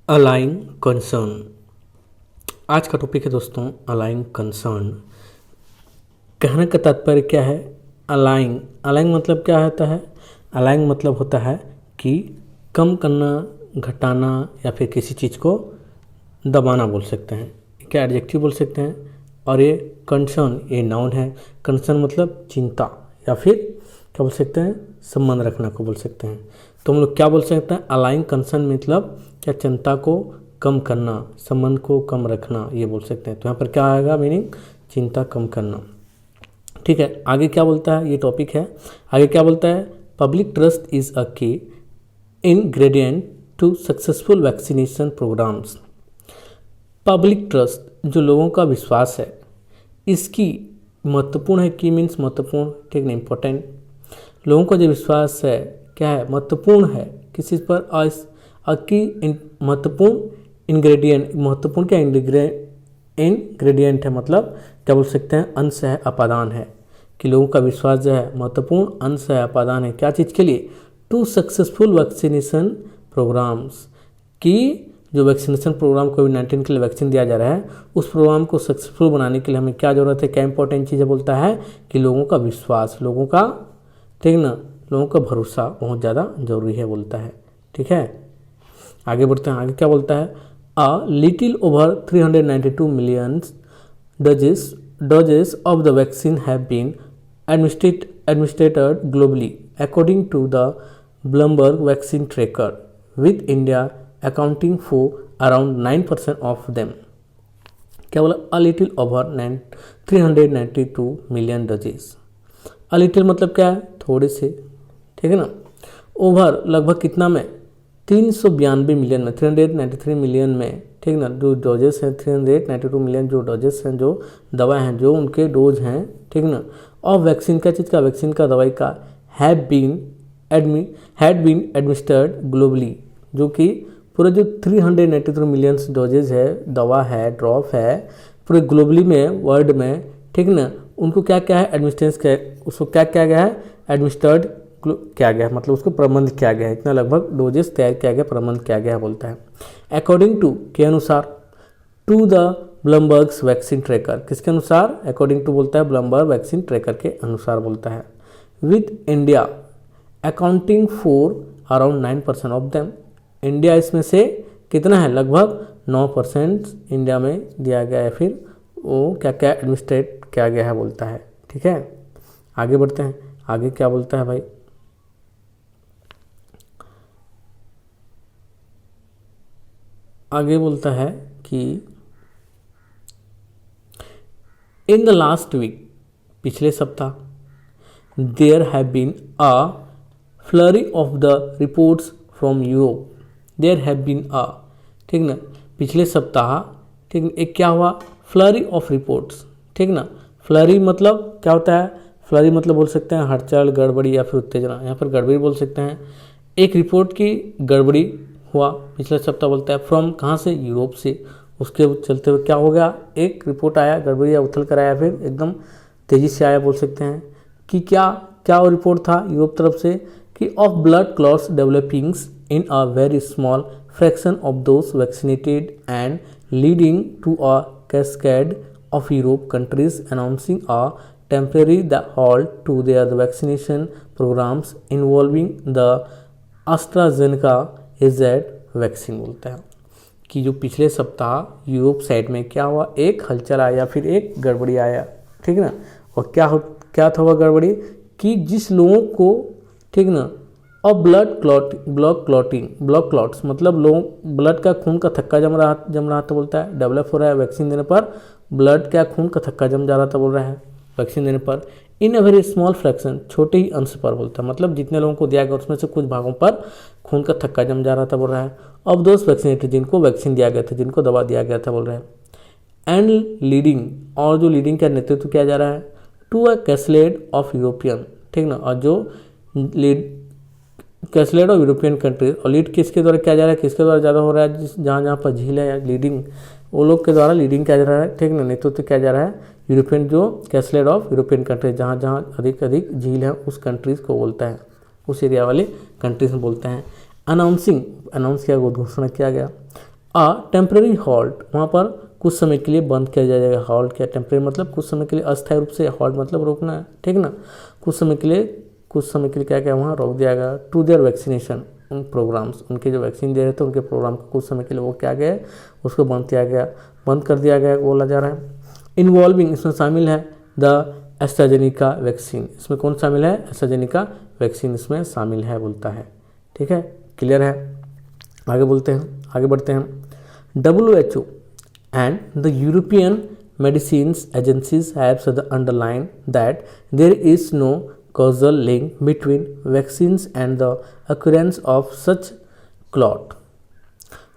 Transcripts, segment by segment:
अलाइंग concern. आज का topic है दोस्तों अलाइंग कंसर्न। कहने का तात्पर्य क्या है? अलाइंग अलाइंग मतलब क्या होता है? अलाइंग मतलब होता है कि कम करना, घटाना या फिर किसी चीज़ को दबाना बोल सकते हैं, क्या एडजेक्टिव बोल सकते हैं। और ये कंसर्न ये नाउन है। कंसर्न मतलब चिंता या फिर क्या बोल सकते हैं? संबंध रखना को बोल सकते हैं। तो हम लोग क्या बोल सकते हैं? अलाइंग कंसर्न मतलब क्या चिंता को कम करना, संबंध को कम रखना, ये बोल सकते हैं। तो यहाँ पर क्या आएगा मीनिंग? चिंता कम करना। ठीक है, आगे क्या बोलता है? ये टॉपिक है। आगे क्या बोलता है? Public trust is a key ingredient to successful vaccination programmes. Public trust जो लोगों का विश्वास है, इसकी महत्वपूर्ण है। की मीन्स महत्वपूर्ण, ठीक है, इंपॉर्टेंट। लोगों का जो विश्वास है क्या है? महत्वपूर्ण है। किस चीज़ पर? की महत्वपूर्ण इंग्रेडिएंट। महत्वपूर्ण क्या इंग्रेडिएंट है, मतलब क्या बोल सकते हैं? अंश है, अपादान है। कि लोगों का विश्वास जो है महत्वपूर्ण अंश है, अपादान है। क्या चीज़ के लिए? To successful vaccination programmes. कि जो वैक्सीनेशन प्रोग्राम कोविड-19 के लिए वैक्सीन दिया जा रहा है, उस प्रोग्राम को सक्सेसफुल बनाने के लिए हमें क्या जरूरत है? क्या इंपॉर्टेंट चीज़ बोलता है कि लोगों का विश्वास, लोगों का, ठीक ना, लोगों का भरोसा बहुत ज़्यादा जरूरी है बोलता है। ठीक है, आगे बढ़ते हैं। आगे क्या बोलता है? A little over 392 million doses of the vaccine have been administered globally according to the Bloomberg vaccine tracker, with India accounting for around 9% of them. क्या बोला? अ little over 392 million doses. A little मतलब क्या है? थोड़े से, ठीक है ना। ओवर लगभग कितना में? 392 मिलियन में, 393 मिलियन में, ठीक ना। जो डोजेस हैं 392 मिलियन जो डोजेस हैं, जो दवा हैं, जो उनके डोज हैं, ठीक ना। और वैक्सीन का चीज़ का, वैक्सीन का, दवाई का, हैड बीन एडमिनिस्टर्ड ग्लोबली, जो कि पूरे जो 393 मिलियन डोजेज है, दवा है, ड्रॉप है, पूरे ग्लोबली में, वर्ल्ड में, ठीक ना। उनको क्या क्या है? एडमिनिस्ट्रेंस क्या, उसको क्या किया गया है? एडमिनिस्टर्ड किया गया है, मतलब उसको प्रबंध किया गया है। इतना लगभग डोजेस तैयार किया गया, प्रबंध किया गया बोलता है। अकॉर्डिंग टू के अनुसार, to the Bloomberg's vaccine tracker. किसके अनुसार? अकॉर्डिंग टू बोलता है, ब्लूमबर्ग वैक्सीन ट्रैकर के अनुसार बोलता है। With India accounting for around 9% of them. India इसमें से कितना है? लगभग 9% इंडिया में दिया गया है, फिर वो क्या क्या एडमिनिस्ट्रेट किया गया है बोलता है। ठीक है, आगे बढ़ते हैं। आगे क्या बोलता है भाई? आगे बोलता है कि इन द लास्ट वीक, पिछले सप्ताह, there have been a flurry of the reports from Europe. There have been a, ठीक ना, पिछले सप्ताह, ठीक ना, एक क्या हुआ? फ्लरी ऑफ रिपोर्ट्स, ठीक ना। फ्लरी मतलब क्या होता है? फ्लरी मतलब बोल सकते हैं हड़चल, गड़बड़ी या फिर उत्तेजना। यहाँ पर गड़बड़ी बोल सकते हैं। एक रिपोर्ट की गड़बड़ी हुआ पिछले सप्ताह बोलता है। फ्रॉम कहाँ से? यूरोप से। उसके चलते हुए क्या हो गया? एक रिपोर्ट आया, गड़बड़ी या उथल कर आया, फिर एकदम तेजी से आया बोल सकते हैं। कि क्या क्या वो रिपोर्ट था यूरोप तरफ से? कि of blood clots developings in a very small fraction of those vaccinated and leading to a cascade of Europe countries announcing a temporary halt to their vaccination programs involving the AstraZeneca vaccine बोलता है। कि जो पिछले सप्ताह Europe side में क्या हुआ? एक हलचल आया, फिर एक गड़बड़ी आया, ठीक ना। और क्या था वह गड़बड़ी? कि जिस लोगों को, ठीक ना, और ब्लड क्लॉट्स मतलब लोग ब्लड का, खून का थक्का जम रहा था बोलता है। डेवलप हो रहा है वैक्सीन देने पर, ब्लड का, खून का थक्का जम जा रहा था बोल रहा है वैक्सीन देने पर। इन अ वेरी स्मॉल फ्रैक्शन, छोटे ही अंश पर बोलता है, मतलब जितने लोगों को दिया गया उसमें से कुछ भागों पर खून का थक्का जम जा रहा था बोल रहा है। अब दोस्त वैक्सीनेटेड, जिनको वैक्सीन दिया गया था, जिनको दवा दिया गया था बोल रहे हैं। एंड लीडिंग, और जो लीडिंग का नेतृत्व किया जा रहा है, टू अ कैसलेड ऑफ यूरोपियन, ठीक ना। और जो लीड कैसलेड ऑफ यूरोपियन कंट्रीज, और लीड किसके द्वारा किया जा रहा है? किसके द्वारा ज़्यादा हो रहा है? जहाँ जहाँ पर झील है, लीडिंग, वो लोग के द्वारा लीडिंग किया जा रहा है, ठीक ना, नेतृत्व किया जा रहा है। यूरोपियन, जो कैसलेड ऑफ यूरोपियन कंट्रीज, जहाँ जहाँ अधिक अधिक झील है उस कंट्रीज़ को बोलता है, उस एरिया वाले कंट्रीज में बोलते हैं। अनाउंस किया, घोषणा किया गया। अ टेम्पररी हॉल्ट, वहाँ पर कुछ समय के लिए बंद किया जाएगा। हॉल्ट क्या, टेम्पररी मतलब कुछ समय के लिए, अस्थायी रूप से, हॉल्ट मतलब रोकना है, ठीक ना। कुछ समय के लिए क्या क्या वहाँ रोक दिया गया। टू देयर वैक्सीनेशन, उन प्रोग्राम्स, उनके जो वैक्सीन दे रहे थे उनके प्रोग्राम को कुछ समय के लिए वो क्या गया, उसको बंद कर दिया गया बोला जा रहा है। इन्वॉल्विंग, इसमें शामिल है द एस्ट्राजेनिका वैक्सीन, इसमें कौन शामिल है, एस्ट्राजेनिका वैक्सीन इसमें शामिल है बोलता है, ठीक है, क्लियर है। आगे बढ़ते हैं। WHO and the European Medicines Agencies have underlined that there is no causal link between vaccines and the occurrence of such clot।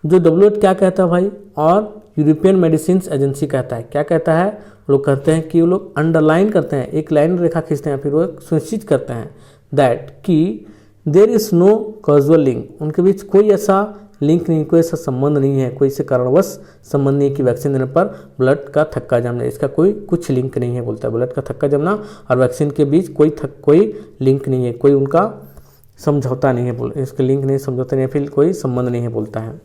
जो WHO क्या कहता है भाई, और यूरोपियन मेडिसिन एजेंसी कहता है, क्या कहता है, लोग कहते हैं कि वो लोग अंडरलाइन करते हैं, एक लाइन रेखा खींचते हैं, फिर वो सुनिश्चित करते हैं दैट कि there is no causal link, उनके बीच कोई ऐसा लिंक नहीं, कोई ऐसा संबंध नहीं है, कोई से कारणवश संबंध नहीं है कि वैक्सीन देने पर ब्लड का थक्का जमना, इसका कोई कुछ लिंक नहीं है बोलता है। ब्लड का थक्का जमना और वैक्सीन के बीच कोई लिंक नहीं है, कोई उनका समझौता नहीं है, इसके लिंक नहीं, समझौता नहीं है, फिर कोई संबंध नहीं है बोलता है,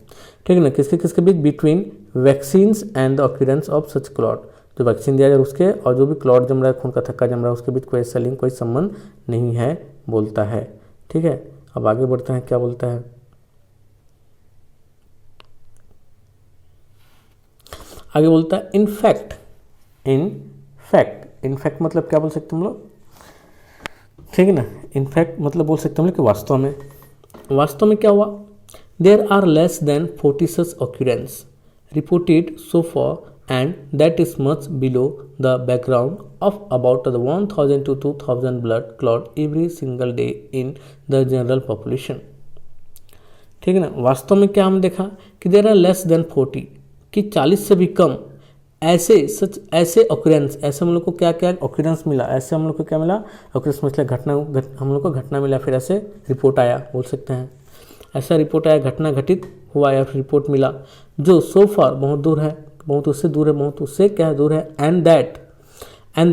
ठीक है ना। किसके बीच, between vaccines and the occurrence of such clot, जो वैक्सीन दिया जाए उसके और जो भी क्लॉट जम रहा है, खून का थक्का जम रहा है, उसके बीच कोई ऐसा लिंक, कोई संबंध नहीं है बोलता है, ठीक है। अब आगे बढ़ते हैं, क्या बोलता है, आगे बोलता है इनफैक्ट मतलब क्या बोल सकते हम लोग, ठीक है ना। इनफैक्ट मतलब बोल सकते हम लोग कि वास्तव में क्या हुआ, there are less than 40 such occurrence reported so far and that is much below the background of about 1000 to 2000 blood clot every single day in the general population, ठीक है ना। वास्तव में क्या हम देखा कि देयर आर लेस देन 40, कि 40 से भी कम ऐसे ऑक्यूरेंस, ऐसे हम लोग को क्या ऑक्यूरेंस मिला, ऐसे हम लोग को क्या मिला, ऑक्यूरेंस मतलब हम लोग को घटना मिला, फिर ऐसे रिपोर्ट आया बोल सकते हैं, ऐसा रिपोर्ट आया, घटना घटित हुआ या फिर रिपोर्ट मिला, जो सो फार बहुत दूर है, बहुत उससे क्या है, दूर है, एंड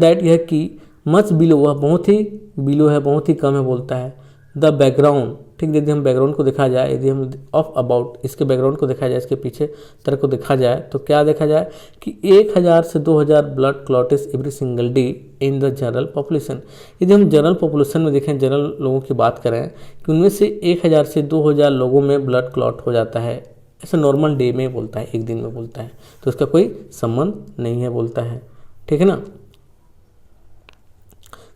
दैट यह कि मच बिलो, वह बहुत ही बिलो है, बहुत ही कम है बोलता है, द बैकग्राउंड, ठीक, यदि हम बैकग्राउंड को देखा जाए, यदि हम ऑफ अबाउट इसके बैकग्राउंड को देखा जाए, इसके पीछे तरह को देखा जाए, तो क्या देखा जाए कि 1000 से 2000 blood clots every single day in the general population. यदि हम जनरल पॉपुलेशन में देखें, जनरल लोगों की बात करें कि उनमें से 1000 से 2000 लोगों में ब्लड क्लॉट हो जाता है, ऐसा नॉर्मल डे में बोलता है, एक दिन में बोलता है, तो इसका कोई संबंध नहीं है बोलता है, ठीक है ना,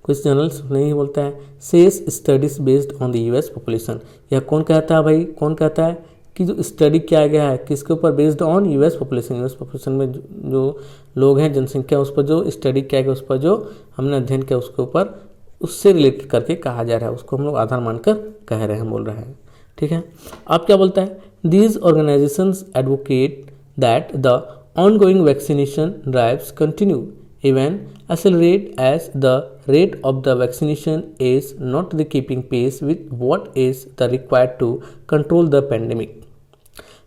कुछ जर्नल्स नहीं बोलता है। Says studies based on the US population, यह कौन कहता है भाई, कौन कहता है कि जो स्टडी किया गया है किसके ऊपर, बेस्ड ऑन यूएस पॉपुलेशन में जो लोग हैं, जनसंख्या, उस पर जो स्टडी किया गया, उस पर जो हमने अध्ययन किया, उसके ऊपर, उससे रिलेटेड करके कहा जा रहा है, उसको हम लोग आधार मानकर कह रहे हैं, बोल रहे हैं, ठीक है। अब क्या बोलता है, these organisations advocate that the ongoing vaccination drives continue even accelerate as the rate of the vaccination is not the keeping pace with what is the required to control the pandemic।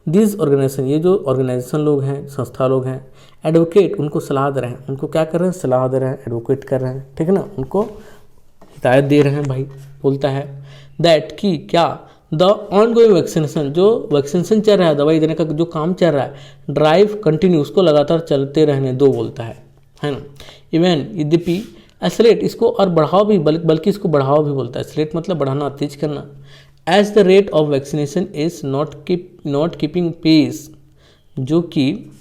These organization, ये जो organisation लोग हैं, संस्था लोग हैं, advocate, उनको सलाह दे रहे हैं, उनको क्या कर रहे हैं, सलाह दे रहे हैं, एडवोकेट कर रहे हैं, ठीक है ना, उनको हिदायत दे रहे हैं भाई, बोलता है दैट कि क्या द ऑन गोइंग वैक्सीनेशन, जो वैक्सीनेशन चल रहा है, दवाई देने का जो काम चल रहा है, ड्राइव कंटिन्यू, उसको लगातार चलते रहने दो बोलता है ना। इवन यद्यपि एसलेट, इसको और बढ़ाओ भी, बल्कि इसको बढ़ाओ भी बोलता है, एसलेट मतलब बढ़ाना, तेज करना, as the rate of vaccination is not keeping pace, जो कि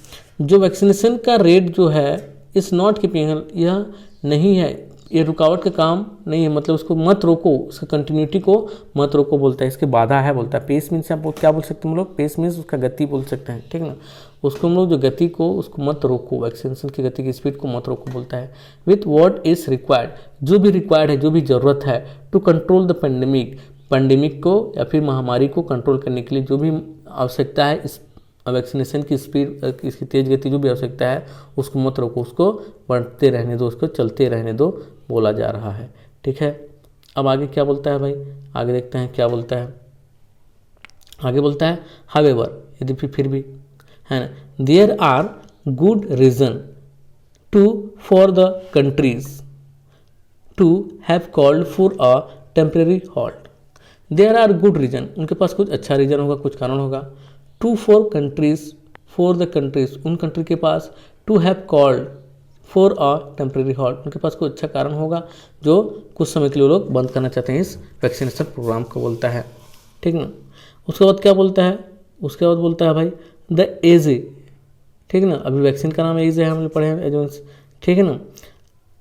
जो वैक्सीनेशन का रेट जो है इज नॉट कीपिंग, यह नहीं है, ये रुकावट का काम नहीं है, मतलब उसको मत रोको, उसका कंटिन्यूटी को मत रोको बोलता है, इसके बाधा है बोलता है। पेस मीन्स आप क्या बोल सकते हैं हम लोग, पेस मीन्स उसका गति बोल सकते हैं, ठीक है ना, उसको हम लोग जो गति को, उसको मत रोको, वैक्सीनेशन की गति की स्पीड को मत रोको बोलता है। विथ व्हाट इज रिक्वायर्ड, जो भी रिक्वायर्ड है, जो भी ज़रूरत है, टू कंट्रोल द पेंडेमिक को या फिर महामारी को कंट्रोल करने के लिए जो भी आवश्यकता है, इस वैक्सीनेशन की स्पीड, इसकी तेज गति जो भी आवश्यकता है, उसको मत रोको, उसको बढ़ते रहने दो, उसको चलते रहने दो बोला जा रहा है, ठीक है। अब आगे क्या बोलता है भाई, आगे देखते हैं क्या बोलता है। आगे बोलता है हावेवर, यदि फिर भी है ना, there are good reason for the countries to have called for a temporary halt. There are good reason, उनके पास कुछ अच्छा रीजन होगा, कुछ कारण होगा, to for countries for the countries, उन कंट्री के पास, to have called for a temporary halt, उनके पास कोई अच्छा कारण होगा जो कुछ समय के लिए लोग बंद करना चाहते हैं इस वैक्सीनेशन प्रोग्राम को बोलता है, ठीक ना। उसके बाद क्या बोलता है, उसके बाद बोलता है भाई द एज, ठीक ना, अभी वैक्सीन का नाम एज है, हम लोग पढ़े हैं एजेंस, ठीक है ना।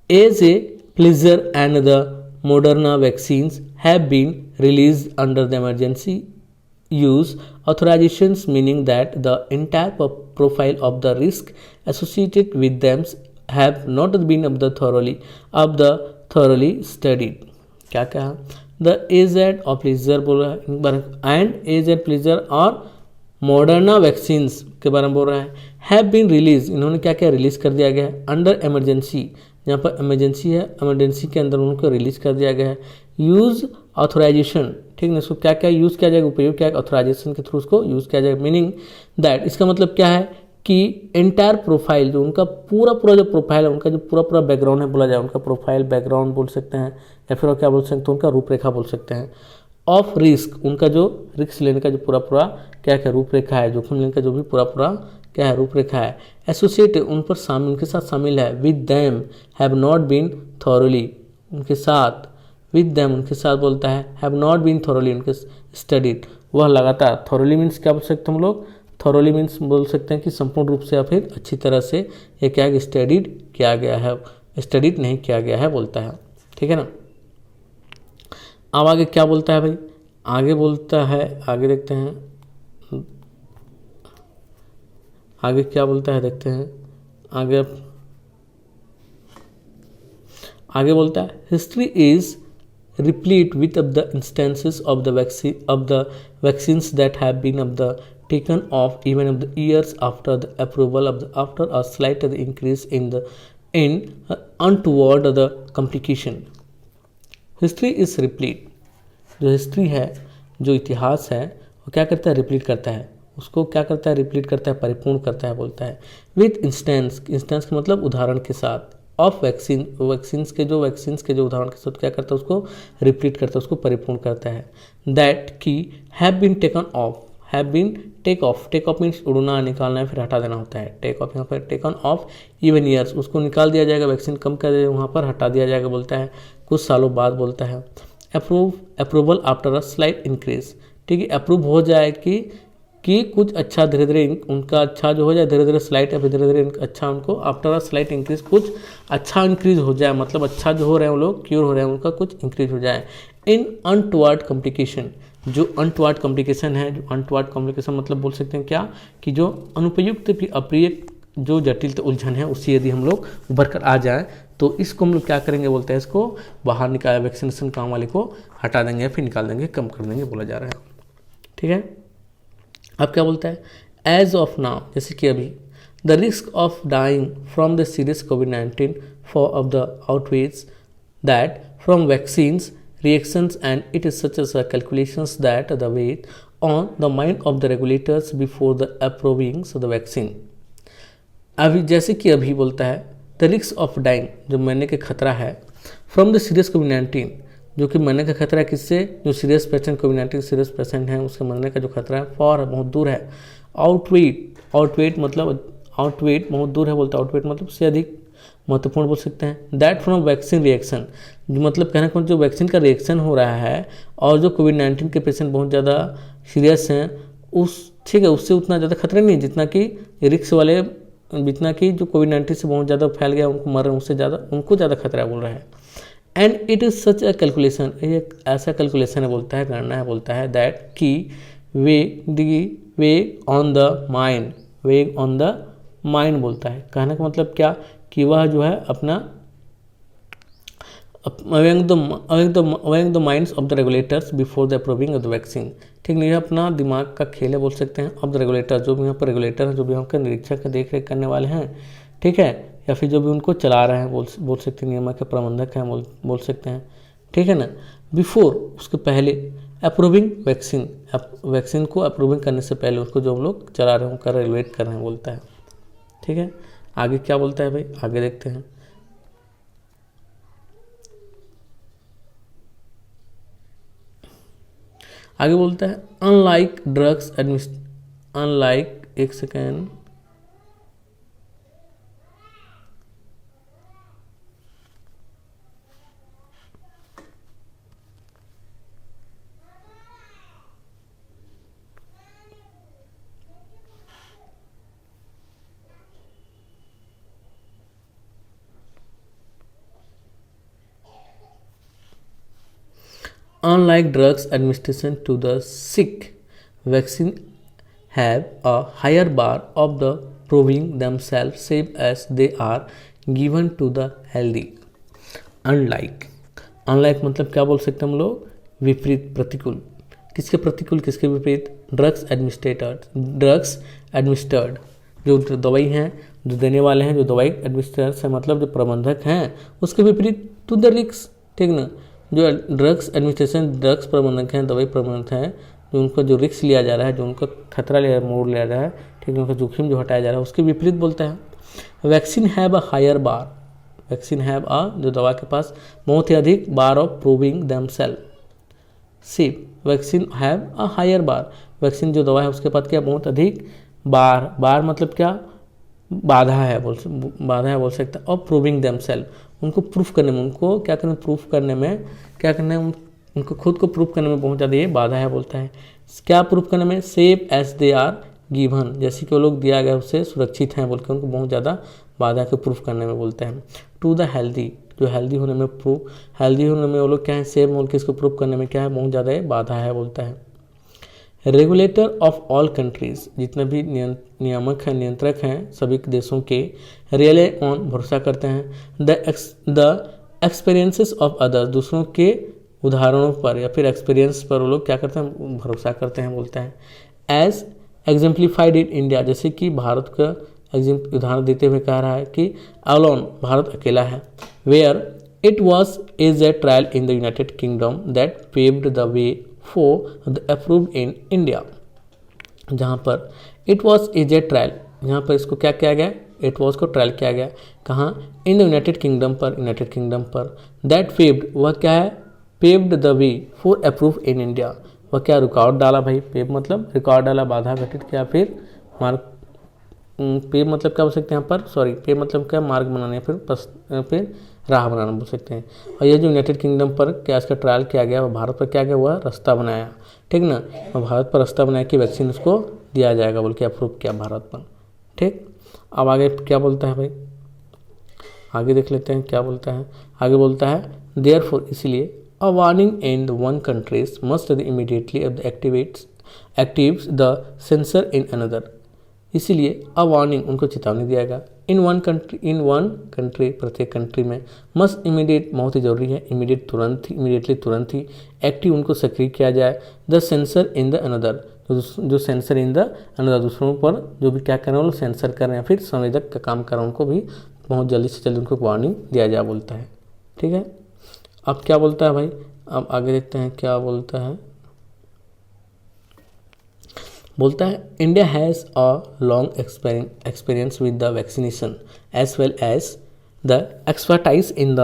As a Pfizer and the Moderna vaccines have been release under the emergency use authorizations, meaning that the entire profile of the risk associated with them have not been thoroughly studied। क्या कहा, the aged और pleaser बोल रहा है, and aged pleaser और Moderna vaccines के बारे में बोल रहा है, हैव बीन रिलीज, इन्होंने क्या क्या रिलीज कर दिया गया है, अंडर इमरजेंसी, यहाँ पर इमरजेंसी है, इमरजेंसी के अंदर उनको रिलीज कर दिया गया है, यूज ऑथोराइजेशन, ठीक है, इसको क्या क्या यूज़ किया जाएगा, उपयोग क्या ऑथोराइजेशन के थ्रू उसको यूज़ किया जाएगा, मीनिंग दैट, इसका मतलब क्या है कि एंटायर प्रोफाइल, जो उनका पूरा जो प्रोफाइल है, उनका जो पूरा बैकग्राउंड है बोला जाए, उनका प्रोफाइल बैकग्राउंड बोल सकते हैं, या फिर क्या बोल सकते हैं, तो उनका रूपरेखा बोल सकते हैं, ऑफ रिस्क, उनका जो रिस्क लेने का जो पूरा क्या क्या रूपरेखा है, जोखिम लेने का जो भी पूरा क्या है रूपरेखा है, एसोसिएटेड, उन पर शामिल, उनके साथ शामिल है, with them have not been thoroughly, उनके साथ, विद दैम उनके साथ बोलता है, हैव नॉट बीन थॉरली, उनके स्टडीड, वह लगातार, थॉरली मीन्स क्या बोल सकते हैं हम लोग, थॉरली मीन्स बोल सकते हैं कि संपूर्ण रूप से या फिर अच्छी तरह से ये क्या है स्टडीड किया गया है, स्टडीड नहीं किया गया है बोलता है, ठीक है ना। अब आगे क्या बोलता है भाई, आगे बोलता है, आगे देखते हैं, आगे क्या बोलता है देखते हैं, आगे बोलता है, history is replete with of the instances of the vaccines that have been taken off even of the years after the approval after a slight increase in untoward the complication। History is replete, जो history है, जो इतिहास है, वो क्या करता है, replete करता है, उसको क्या करता है, रिप्लीट करता है, परिपूर्ण करता है बोलता है, विथ इंस्टेंस का मतलब उदाहरण के साथ, ऑफ वैक्सीन्स के जो उदाहरण के साथ क्या करता है, उसको रिपीट करता है, उसको परिपूर्ण करता है, दैट की have been taken off, have been take off means उड़ना, निकालना है, फिर हटा देना होता है, टेक ऑफ, यहाँ पर टेकन ऑफ इवन ईयर्स, उसको निकाल दिया जाएगा, वैक्सीन कम कर दिया, वहाँ पर हटा दिया जाएगा बोलता है, कुछ सालों बाद बोलता है, approval after a slight increase, ठीक है, अप्रूव हो जाए कि कुछ अच्छा धीरे धीरे उनका अच्छा जो हो जाए, धीरे धीरे स्लाइट या फिर धीरे धीरे अच्छा उनको आफ्टर अ स्लाइट इंक्रीज, कुछ अच्छा इंक्रीज हो जाए, मतलब अच्छा जो हो रहे हैं वो लोग क्योर हो रहे हैं, उनका कुछ इंक्रीज हो जाए, इन अनटुवर्ड कॉम्प्लिकेशन, जो अनटुवर्ड कॉम्प्लिकेशन है, जो अनटुवर्ड कॉम्प्लिकेशन मतलब बोल सकते हैं क्या, कि जो अनुपयुक्त भी अप्रिय जो जटिल उलझन है उससे यदि हम लोग उभर कर आ जाए, तो इसको हम लोग क्या करेंगे बोलते हैं, इसको बाहर निकाल, वैक्सीनेशन काम वाले को हटा देंगे, फिर निकाल देंगे, कम कर देंगे बोला जा रहा है, ठीक है। अब क्या बोलता है, एज ऑफ नाउ, जैसे कि अभी, the risk of dying from the serious कोविड-19 far of the outweighs that from vaccines reactions, and it is such as calculations that the weight on the mind of the regulators before the approving the vaccine। अभी जैसे कि अभी बोलता है, the risk of dying, जो मरने के खतरा है, फ्रॉम द सीरियस कोविड-19, जो कि मरने का खतरा है किससे, जो सीरियस पेशेंट कोविड-19 सीरियस पेशेंट हैं उसके मरने का जो खतरा है, फॉर बहुत दूर है, आउटवेट मतलब आउटवेट बहुत दूर है बोलता है, आउटवेट मतलब से अधिक महत्वपूर्ण बोल सकते हैं, दैट फ्रॉम वैक्सीन रिएक्शन, जो मतलब कहने का जो वैक्सीन का रिएक्शन हो रहा है और जो कोविड-19 के पेशेंट बहुत ज़्यादा सीरियस हैं, ठीक है, उससे उतना ज़्यादा खतरा नहीं है जितना कि रिक्स वाले, जितना कि जो कोविड-19 से बहुत ज़्यादा फैल गया, उनको मर रहे हैं, उससे ज़्यादा उनको ज़्यादा खतरा बोल रहा है, and it is such a calculation, एक ऐसा कैलकुलेशन है बोलता है, गणना है बोलता है, दैट की वे ऑन द माइंड बोलता है, कहने का मतलब क्या, कि वह जो है अपना the minds of the regulators before the approving of the vaccine, ठीक नहीं, अपना दिमाग का खेल है बोल सकते हैं, ऑफ द रेगुलेटर, जो भी यहाँ पर रेगुलेटर हैं, जो भी यहाँ पर निरीक्षक देख रेख करने वाले हैं, ठीक है, या फिर जो भी उनको चला रहे हैं बोल सकते हैं, नियम के प्रबंधक हैं बोल सकते हैं, ठीक है ना, बिफोर उसके पहले, अप्रूविंग वैक्सीन को अप्रूविंग करने से पहले उसको जो हम लोग चला रहे हैं उनका रेगुलेट कर रहे हैं बोलता है, ठीक है। आगे क्या बोलता है भाई, आगे देखते हैं, आगे बोलता है, अनलाइक एक second, unlike drugs administration to the sick, vaccine have a higher bar of the proving themselves safe as they are given to the healthy. Unlike मतलब क्या बोल सकते हैं हम लोग, विपरीत, प्रतिकूल। किसके प्रतिकूल, किसके विपरीत? ड्रग्स एडमिनिस्टर्ड जो दवाई हैं, जो देने वाले हैं, जो दवाई एडमिनिस्टर से मतलब जो प्रबंधक हैं, उसके विपरीत टू द रिक्स, ठीक ना। जो ड्रग्स एडमिनिस्ट्रेशन, ड्रग्स प्रबंधक हैं, दवाई प्रबंधक हैं, जो उनका जो रिक्स लिया जा रहा है, जो उनका खतरा लिया मोड़ लिया जा रहा है, ठीक है, उनका जोखिम जो हटाया जा रहा है, उसके विपरीत बोलता है। Vaccine have a higher bar, vaccine have a जो दवा के पास बहुत ही अधिक bar of proving themselves safe. Vaccine have a higher bar, vaccine जो दवा है उसके पास क्या बहुत अधिक बार मतलब क्या, बाधा है बोल सकता है। और प्रूविंग देमसेल्फ, उनको प्रूफ करने में, उनको क्या करना, प्रूफ करने में क्या करना है, उनको खुद को प्रूफ करने में बहुत ज़्यादा ये बाधा है बोलता है। क्या प्रूफ करने में? Safe as they are given, जैसे कि वो लोग दिया गया उससे सुरक्षित हैं बोल के उनको बहुत ज़्यादा बाधा के प्रूफ करने में बोलते हैं। टू द हेल्दी, जो हेल्दी होने में वो लोग क्या है, सेफ बोल के इसको प्रूफ करने में क्या है, बहुत ज़्यादा ये बाधा है बोलता है। रेगुलेटर ऑफ ऑल कंट्रीज, जितने भी नियामक हैं, नियंत्रक हैं सभी देशों के, रियले ऑन भरोसा करते हैं, द एक्सपीरियंसेस ऑफ अदर्स, दूसरों के उदाहरणों पर या फिर एक्सपीरियंस पर वो लोग क्या करते हैं, भरोसा करते हैं बोलता है। एज एग्जाम्प्लीफाइड इन इंडिया, जैसे कि भारत का उदाहरण देते हुए कह रहा है कि अलोन, भारत अकेला है। Where it was is a trial in the United Kingdom that paved the way for the approved in India, जहाँ पर it was is a trial, यहाँ पर इसको क्या किया गया, इट वॉज को ट्रायल किया गया, कहाँ, इन द यूनाइटेड किंगडम पर, दैट पेव्ड, वह क्या है, paved the way for approve in India, वह क्या रुकावट डाला भाई, पेव मतलब रिकॉर्ड डाला, बाधा घटित किया, फिर मार्ग, पेव मतलब क्या बोल सकते हैं यहाँ पर, सॉरी, पेव मतलब क्या, मार्ग बनाने, फिर राह बनाना बोल सकते हैं। और ये जो यूनाइटेड किंगडम पर क्या इसका ट्रायल किया गया, वह भारत पर क्या गया, हुआ रास्ता बनाया, ठीक ना, और भारत पर रास्ता बनाया कि वैक्सीन उसको दिया जाएगा बोल के अप्रूव किया भारत पर, ठीक। अब आगे क्या बोलता है भाई, आगे देख लेते हैं क्या बोलता है। आगे बोलता है देयरफॉर, इसलिए, a warning in the one countries must immediately actives the sensor in another, इसलिए अ वार्निंग, उनको चेतावनी दिया गया, इन वन कंट्री, प्रत्येक कंट्री में, मस्ट इमीडिएट, बहुत ही जरूरी है, इमीडिएटली तुरंत ही, एक्टिव, उनको सक्रिय किया जाए, the sensor in the another, जो सेंसर इन द अनदर, दूसरों पर जो भी क्या कर रहे हैं वो सेंसर कर रहे हैं, फिर संवेदक का काम कर रहे हैं, उनको भी बहुत जल्दी से जल्दी उनको वार्निंग दिया जाए बोलता है, ठीक है। अब क्या बोलता है भाई, अब आगे देखते हैं क्या बोलता है। बोलता है India has a long experience with the vaccination as well as the expertise in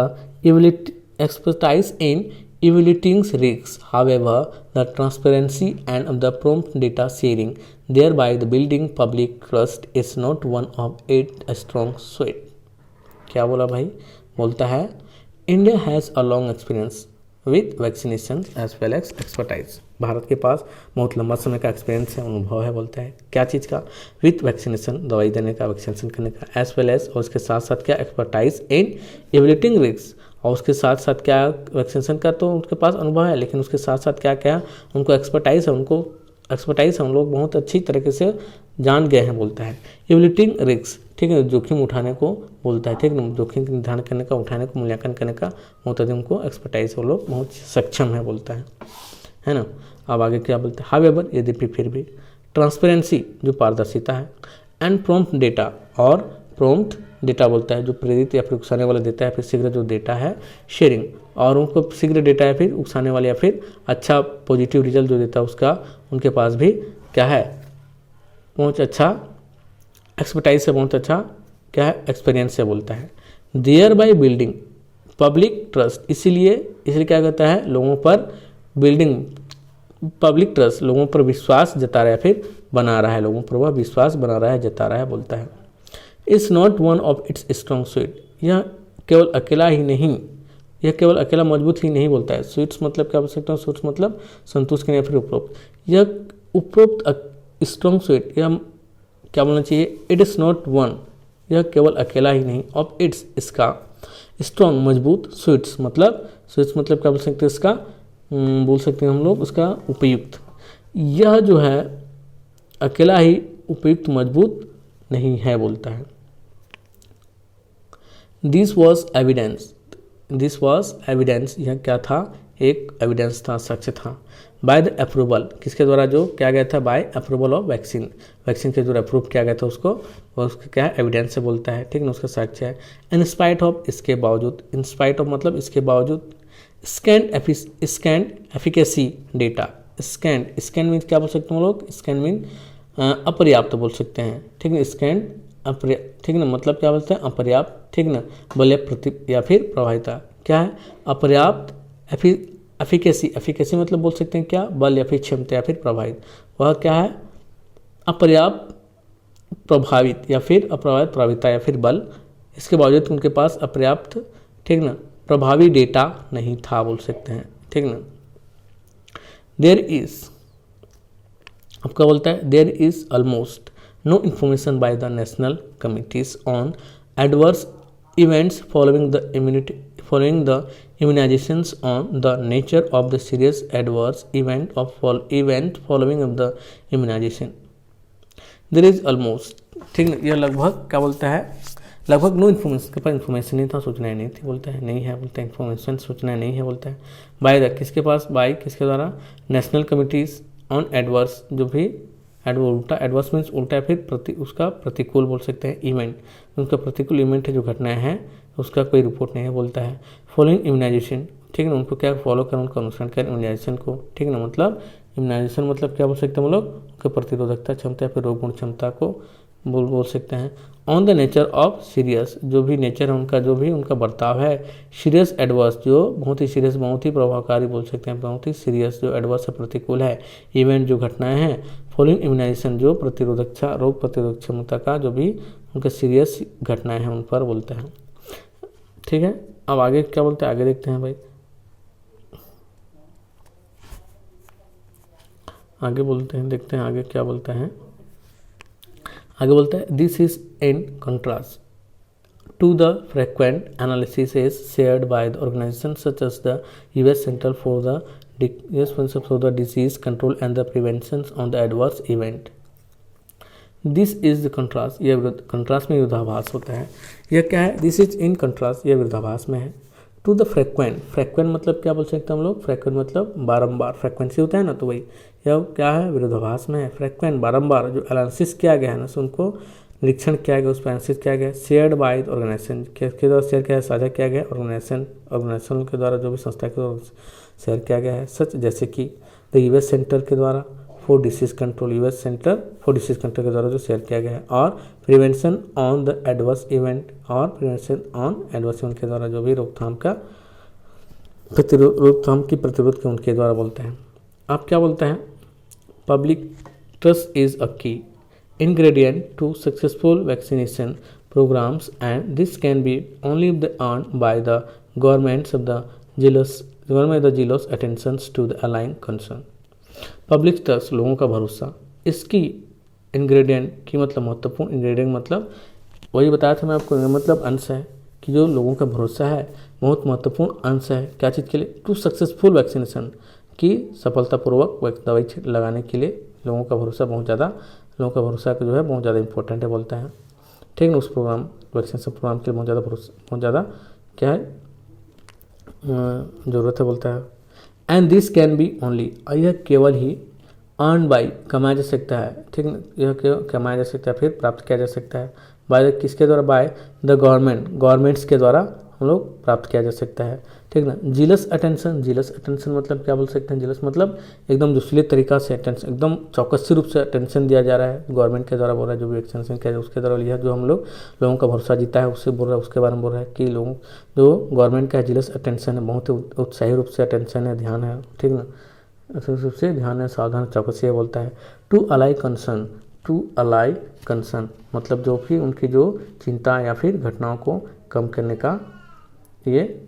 evaluating risks. However, the transparency and the prompt data sharing, thereby the building public trust, is not one of it a strong suit. क्या बोला भाई, बोलता है India has a long experience with vaccination as well as expertise, भारत के पास बहुत लंबा समय का एक्सपीरियंस है, अनुभव है, बोलता है क्या चीज़ का, विथ वैक्सीनेशन, दवाई देने का, वैक्सीनेशन करने का, एज वेल एज, और उसके साथ साथ क्या, एक्सपर्टाइज इन इवेल्यूएटिंग रिस्क, और उसके साथ साथ क्या, वैक्सीनेशन का तो उनके पास अनुभव है, लेकिन उसके साथ साथ क्या क्या उनको एक्सपर्टाइज है, हम लोग बहुत अच्छी तरीके से जान गए हैं, बोलता है। इवेल्यूएटिंग रिस्क, ठीक है, जोखिम उठाने को बोलता है, ठीक है, जोखिम निर्धारण करने का, उठाने को, मूल्यांकन करने का बहुत अधिक उनको एक्सपर्टाइज, वो लोग बहुत सक्षम है, बोलता है ना। अब आगे क्या बोलते हैं, हावेवर, यद्यपि फिर भी, ट्रांसपेरेंसी, जो पारदर्शिता है, एंड प्रॉम्प्ट डेटा, और प्रॉम्प्ट डेटा बोलता है जो प्रेरित या फिर उकसाने वाला देता है, फिर शीघ्र जो डेटा है शेयरिंग, और उनको शीघ्र डेटा है फिर उकसाने वाले या फिर अच्छा पॉजिटिव रिजल्ट जो देता है उसका उनके पास भी क्या है, बहुत अच्छा एक्सपर्टाइज से, बहुत अच्छा क्या है, एक्सपीरियंस से, बोलता है। Thereby building public trust, इसीलिए क्या कहता है, लोगों पर बिल्डिंग पब्लिक ट्रस्ट लोगों पर विश्वास जता रहा है, फिर बना रहा है, लोगों पर वह विश्वास बना रहा है, जता रहा है, बोलता है। It's not one of its strong suit, यह केवल अकेला ही नहीं, यह केवल अकेला मजबूत ही नहीं, बोलता है। स्वीट्स मतलब क्या बोल सकता हूँ, स्वीट्स मतलब संतुष्ट करने या फिर उपरोक्त। यह उपरोक्त स्ट्रॉन्ग स्वीट, यह क्या बोलना चाहिए, इट इज़ नॉट वन, यह केवल अकेला ही नहीं, ऑफ इट्स इसका, स्ट्रॉन्ग मजबूत, स्वीट्स मतलब क्या बोल सकते हैं इसका, बोल सकते हैं हम लोग उसका उपयुक्त। यह जो है अकेला ही उपयुक्त मजबूत नहीं है, बोलता है। This was evidence, this was evidence, यह क्या था, एक एविडेंस था, साक्ष्य था। बाय द अप्रूवल, किसके द्वारा जो क्या गया था, by approval of vaccine, vaccine के द्वारा अप्रूव किया गया था उसको, और उसका क्या है, एविडेंस से बोलता है, ठीक ना, उसका साक्ष्य है। इन स्पाइट ऑफ, इसके बावजूद, इन स्पाइट ऑफ मतलब इसके बावजूद। Scanned efficacy data, scanned mean क्या बोल सकते हैं हम लोग, स्कैंड मीन अपर्याप्त बोल सकते हैं, ठीक है, स्कैंड अपर्याप्त, ठीक ना, मतलब क्या बोलते हैं, अपर्याप्त, ठीक ना, बल या फिर प्रभाविता, क्या है, अपर्याप्त एफिकेसी, एफिकेसी मतलब बोल सकते हैं क्या, बल या फिर क्षमता या फिर प्रभावित, वह क्या है, अपर्याप्त प्रभावित या फिर अप्रभावित प्रभाविता या फिर बल, इसके बावजूद उनके पास अपर्याप्त, ठीक ना, प्रभावी डेटा नहीं था, बोल सकते हैं, ठीक ना। देयर इज, अब क्या बोलता है, there is almost no information by the national committees on adverse events following the immunizations on the nature of the serious adverse event following of the immunization. There is almost, ठीक ना, यह लगभग क्या बोलता है, लगभग नो इन्फॉर्मेशन, के पास information नहीं था, सूचनाएं नहीं थी, बोलता है, नहीं है, बोलता है, इन्फॉर्मेशन सूचनाएं नहीं है, बोलता है। बाय द, किसके पास, बाय किसके द्वारा, नेशनल कमिटीज ऑन एडवर्स, जो भी उल्टा, एडवर्स मीन्स उल्टा, फिर उसका प्रतिकूल बोल सकते हैं, इवेंट, उनका प्रतिकूल इवेंट है, जो घटनाएं हैं उसका कोई रिपोर्ट नहीं है, बोलता है। फॉलोइंग इम्यूनाइजेशन, ठीक है ना, उनको क्या फॉलो करें, उनका अनुसरण करें, इम्यूनाइजेशन को, ठीक है ना, मतलब इम्यूनाइजेशन मतलब क्या बोल सकते हैं हम लोग, उनके प्रतिरोधकता क्षमता या फिर रोग गुण क्षमता को बोल सकते हैं। On the nature of serious, जो भी नेचर है उनका, जो भी उनका बर्ताव है, सीरियस एडवर्स, जो बहुत ही सीरियस, बहुत ही प्रभावकारी बोल सकते हैं, बहुत ही सीरियस, जो एडवर्स है प्रतिकूल है, इवेंट जो घटनाएं हैं, फॉलोइंग इम्यूनाइजेशन, जो प्रतिरोधकता, रोग प्रतिरोधक क्षमता का जो भी उनका सीरियस घटनाएं हैं उन पर बोलता है, ठीक है। अब आगे क्या बोलते हैं, आगे देखते हैं भाई, आगे बोलते हैं, देखते हैं आगे क्या बोलता है। आगे बोलता है, this is in contrast to the frequent analysis shared by the organisation such as the US centre for the disease control and the prevention on the adverse event. This is the contrast, यह contrast में विरोधाभास होता है। यह क्या है, this is in contrast, यह विरोधाभास में है। टू द फ्रीक्वेंट, फ्रीक्वेंट मतलब क्या बोल सकते हैं हम लोग, फ्रीक्वेंट मतलब बारंबार, फ्रीक्वेंसी होता है ना, तो वही यह क्या है, विरोधाभास में है। फ्रीक्वेंट बारंबार जो एनालिसिस किया गया है ना, उनको निरीक्षण किया गया, उस पर एनालिसिस किया गया, शेयर्ड बाय ऑर्गेनाइजेशन के द्वारा शेयर किया है, साझा किया गया, ऑर्गेनाइजेशन के द्वारा, जो भी संस्था के द्वारा शेयर किया गया है, सच जैसे कि द यूएस सेंटर के द्वारा for disease control, US centre for disease control के द्वारा जो शेयर किया गया है, और prevention on the adverse event, और प्रिवेंशन ऑन एडवर्स इवेंट के द्वारा जो भी रोकथाम की प्रतिरोध के उनके द्वारा बोलते हैं। आप क्या बोलते हैं, पब्लिक ट्रस्ट इज अ की ingredient to successful vaccination programs, and this can be only earned by the governments of the zealous attentions to the allying concern. Public trust लोगों का भरोसा, इसकी इंग्रेडिएंट की मतलब महत्वपूर्ण, इंग्रेडिएंट मतलब वही बताया था मैं आपको, मतलब अंश है कि जो लोगों का भरोसा है बहुत महत्वपूर्ण अंश है, क्या चीज़ के लिए, टू सक्सेसफुल वैक्सीनेशन, की सफलतापूर्वक दवाई लगाने के लिए लोगों का भरोसा बहुत ज़्यादा, लोगों का भरोसा जो है बहुत ज़्यादा इंपॉर्टेंट है, बोलता है, ठीक है। उस प्रोग्राम, वैक्सीनेशन प्रोग्राम के लिए बहुत ज़्यादा भरोसा, बहुत ज़्यादा क्या है ज़रूरत है, बोलता है। And this can be only, यह केवल ही अर्न बाई, कमाया जा सकता है, ठीक है, यह कमाया जा सकता है, फिर प्राप्त किया जा सकता है, बाय किसके द्वारा, बाय द गवर्नमेंट्स के द्वारा हम लोग प्राप्त किया जा सकता है, ठीक ना। जीलस अटेंशन मतलब क्या बोल सकते हैं, जीलस मतलब एकदम दूसरे तरीका से अटेंशन, एकदम चौकसी रूप से अटेंशन दिया जा रहा है, गवर्नमेंट के द्वारा बोल रहा है, जो भी वैक्सीनेशन किया जाए उसके द्वारा लिया, जो हम लोगों का भरोसा जीता है, उससे बोल रहा है, उसके बारे में बोल रहा है कि लोगों जो गवर्नमेंट का जीलस अटेंशन है, बहुत ही उत्साही रूप से अटेंशन है, ध्यान है, ठीक ना, रूप से ध्यान है, सावधान, चौकसी बोलता है। To allay concern, to allay concern मतलब जो कि उनकी जो चिंता या फिर घटनाओं को कम करने का, ये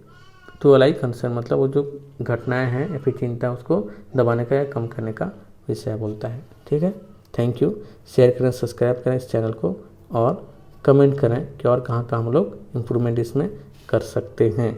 टू अलाई कंसर्न मतलब वो जो घटनाएं हैं या फिर चिंता उसको दबाने का या कम करने का विषय बोलता है। ठीक है, थैंक यू। शेयर करें, सब्सक्राइब करें इस चैनल को और कमेंट करें कि और कहाँ हम लोग इम्प्रूवमेंट इसमें कर सकते हैं।